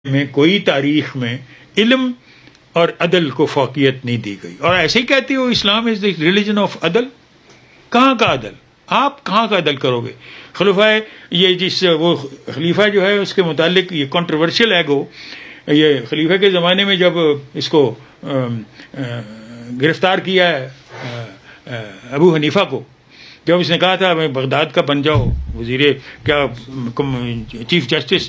میں کوئی تاریخ میں علم اور عدل کو فوقیت نہیں دی گئی. اور ایسے ہی کہتے ہو اسلام از دی ریلیجن آف عدل. کہاں کا عدل؟ آپ کہاں کا عدل کرو گے؟ خلفائے یہ جس وہ خلیفہ جو ہے اس کے متعلق یہ کنٹروورشل ہے گو. یہ خلیفہ کے زمانے میں جب اس کو گرفتار کیا ہے ابو حنیفہ کو، جب اس نے کہا تھا میں بغداد کا بن جاؤ وزیر کیا چیف جسٹس،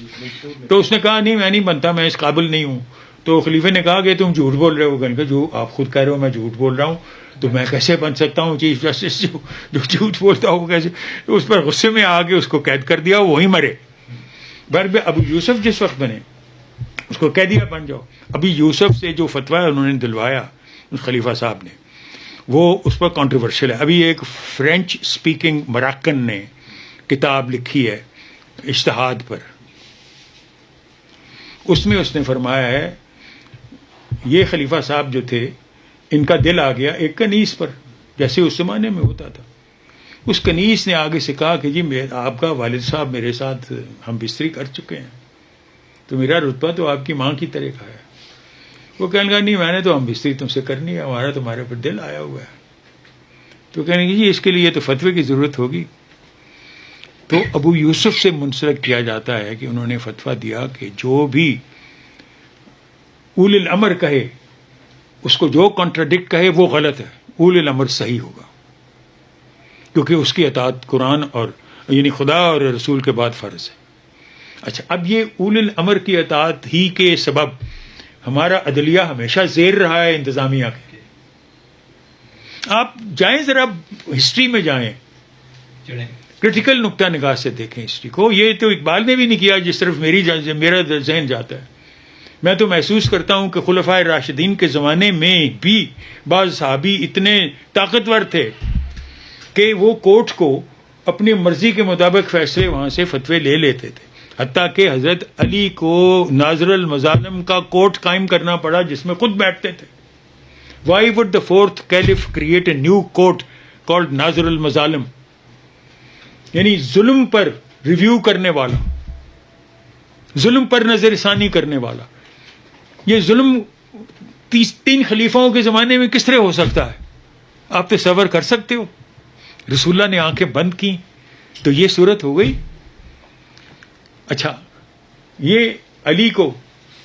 تو اس نے کہا نہیں میں نہیں بنتا، میں اس قابل نہیں ہوں. تو خلیفہ نے کہا کہ تم جھوٹ بول رہے ہو. کہ جو آپ خود کہہ رہے ہو میں جھوٹ بول رہا ہوں، تو میں کیسے بن سکتا ہوں چیف جسٹس جو جھوٹ بولتا ہوں کیسے؟ تو اس پر غصے میں آ کے اس کو قید کر دیا، وہیں مرے. بہرحال ابو یوسف جس وقت بنے اس کو کہہ دیا بن جاؤ. ابھی یوسف سے جو فتویٰ انہوں نے دلوایا اس خلیفہ صاحب نے، وہ اس پر کنٹروورشل ہے. ابھی ایک فرینچ سپیکنگ مراکن نے کتاب لکھی ہے اجتہاد پر. اس میں اس نے فرمایا ہے یہ خلیفہ صاحب جو تھے ان کا دل آ گیا ایک کنیز پر، جیسے اس زمانے میں ہوتا تھا. اس کنیز نے آگے سے کہا کہ جی آپ کا والد صاحب میرے ساتھ ہم بستری کر چکے ہیں، تو میرا رتبہ تو آپ کی ماں کی طرح کا ہے. وہ کہنے لگا نہیں میں نے تو ہم بستری تم سے کرنی ہے، ہمارا تمہارے پر دل آیا ہوا ہے. تو کہنے لگے جی اس کے لیے تو فتوے کی ضرورت ہوگی. تو ابو یوسف سے منسلک کیا جاتا ہے کہ انہوں نے فتویٰ دیا کہ جو بھی اول الامر کہے اس کو جو کنٹراڈکٹ کہے وہ غلط ہے، اول الامر صحیح ہوگا، کیونکہ اس کی اطاعت قرآن اور یعنی خدا اور رسول کے بعد فرض ہے. اچھا اب یہ اول الامر کی اطاعت ہی کے سبب ہمارا عدلیہ ہمیشہ زیر رہا ہے انتظامیہ کے. آپ جائیں ذرا ہسٹری میں جائیں، کرٹیکل نقطہ نگاہ سے دیکھیں ہسٹری کو. یہ تو اقبال نے بھی نہیں کیا جس طرف میرا ذہن جاتا ہے. میں تو محسوس کرتا ہوں کہ خلفائے راشدین کے زمانے میں بھی بعض صحابی اتنے طاقتور تھے کہ وہ کورٹ کو اپنی مرضی کے مطابق فیصلے وہاں سے فتوے لے لیتے تھے. حتیٰ کہ حضرت علی کو ناظر المظالم کا کورٹ قائم کرنا پڑا جس میں خود بیٹھتے تھے. Why did the fourth caliph create a new court called ناظر المظالم؟ یعنی ظلم پر ریویو کرنے والا، ظلم پر نظر ثانی کرنے والا. یہ ظلم 3 خلیفاؤں کے زمانے میں کس طرح ہو سکتا ہے؟ آپ تصور کر سکتے ہو؟ رسول اللہ نے آنکھیں بند کی تو یہ صورت ہو گئی. اچھا یہ علی کو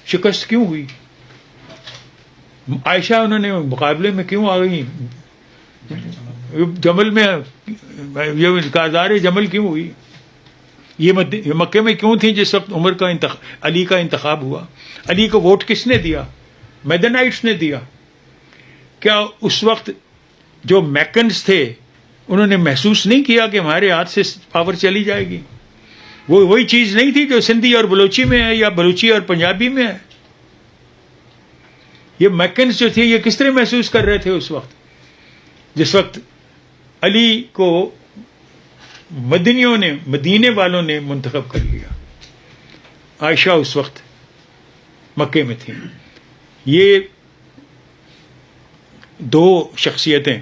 شکست کیوں ہوئی؟ عائشہ انہوں نے مقابلے میں کیوں آ گئی؟ جمل میں یہ کارزار جمل کیوں ہوئی؟ یہ مکے میں کیوں تھی جس وقت عمر کا علی کا انتخاب ہوا؟ علی کو ووٹ کس نے دیا؟ میڈنائٹس نے دیا. کیا اس وقت جو میکنز تھے انہوں نے محسوس نہیں کیا کہ ہمارے ہاتھ سے پاور چلی جائے گی؟ وہ وہی چیز نہیں تھی جو سندھی اور بلوچی میں ہے یا بلوچی اور پنجابی میں ہے. یہ میکنز جو تھے یہ کس طرح محسوس کر رہے تھے اس وقت جس وقت علی کو مدنیوں نے، مدینے والوں نے منتخب کر لیا؟ عائشہ اس وقت مکے میں تھیں. یہ 2 شخصیتیں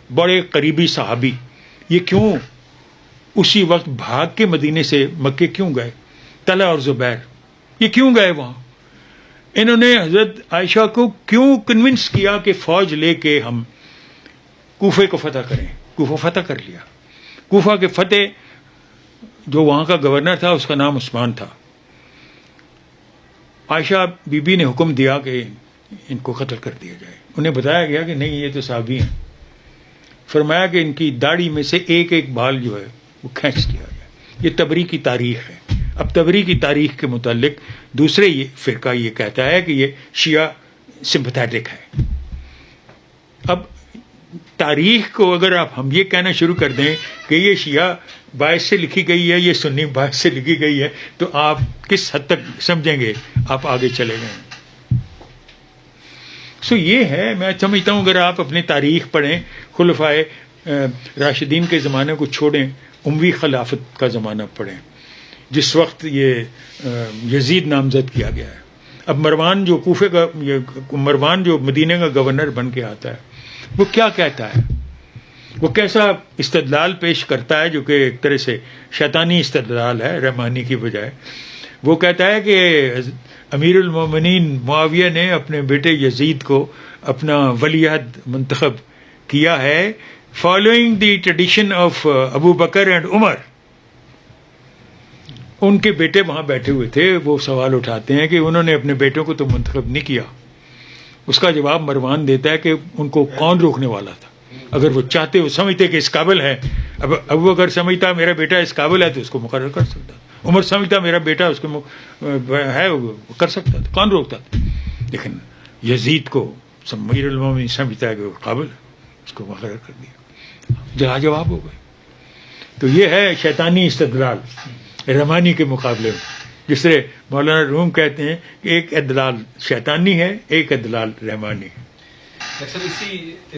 بڑے قریبی صحابی یہ کیوں اسی وقت بھاگ کے مدینے سے مکے کیوں گئے؟ طلحہ اور زبیر یہ کیوں گئے وہاں؟ انہوں نے حضرت عائشہ کو کیوں کنونس کیا کہ فوج لے کے ہم کوفے کو فتح کریں؟ کوفہ فتح کر لیا. کوفہ کے فتح جو وہاں کا گورنر تھا اس کا نام عثمان تھا. عائشہ بی بی نے حکم دیا کہ ان کو قتل کر دیا جائے. انہیں بتایا گیا کہ نہیں یہ تو صحابی ہیں. فرمایا کہ ان کی داڑھی میں سے ایک ایک بال جو ہے وہ کھینچ دیا گیا. یہ تبری کی تاریخ ہے. اب تبری کی تاریخ کے متعلق دوسرے یہ فرقہ یہ کہتا ہے کہ یہ شیعہ سمپتھیٹک ہے. اب تاریخ کو اگر آپ ہم یہ کہنا شروع کر دیں کہ یہ شیعہ باعث سے لکھی گئی ہے، یہ سنی باعث سے لکھی گئی ہے، تو آپ کس حد تک سمجھیں گے؟ آپ آگے چلے گئے. یہ ہے، میں سمجھتا ہوں اگر آپ اپنی تاریخ پڑھیں، خلفائے راشدین کے زمانے کو چھوڑیں، اموی خلافت کا زمانہ پڑھیں جس وقت یہ یزید نامزد کیا گیا ہے. اب مروان جو کوفے کا، مروان جو مدینے کا گورنر بن کے آتا ہے وہ کیا کہتا ہے؟ وہ کیسا استدلال پیش کرتا ہے جو کہ ایک طرح سے شیطانی استدلال ہے رحمانی کی بجائے. وہ کہتا ہے کہ امیر المومنین معاویہ نے اپنے بیٹے یزید کو اپنا ولی عہد منتخب کیا ہے following the tradition of Abu Bakr and Umar. ان کے بیٹے وہاں بیٹھے ہوئے تھے, وہ سوال اٹھاتے ہیں کہ انہوں نے اپنے بیٹوں کو تو منتخب نہیں کیا. اس کا جواب مروان دیتا ہے کہ ان کو کون روکنے والا تھا؟ اگر وہ چاہتے, وہ سمجھتے کہ اس قابل ہے, اب ابو بکر سمجھتا میرا بیٹا اس قابل ہے تو اس کو مقرر کر سکتا, عمر سمجھتا میرا بیٹا اس کو ہے وہ کر سکتا تھا, کون روکتا تھا؟ لیکن یزید کو امیر المومنین سمجھتا ہے کہ وہ قابل ہے, اس کو مقرر کر دیا, جواب ہو گئے. تو یہ ہے شیطانی استدلال رحمانی کے مقابلے میں. جس طرح مولانا روم کہتے ہیں کہ ایک اعتدال شیطانی ہے, ایک اعتدال رحمانی ہے.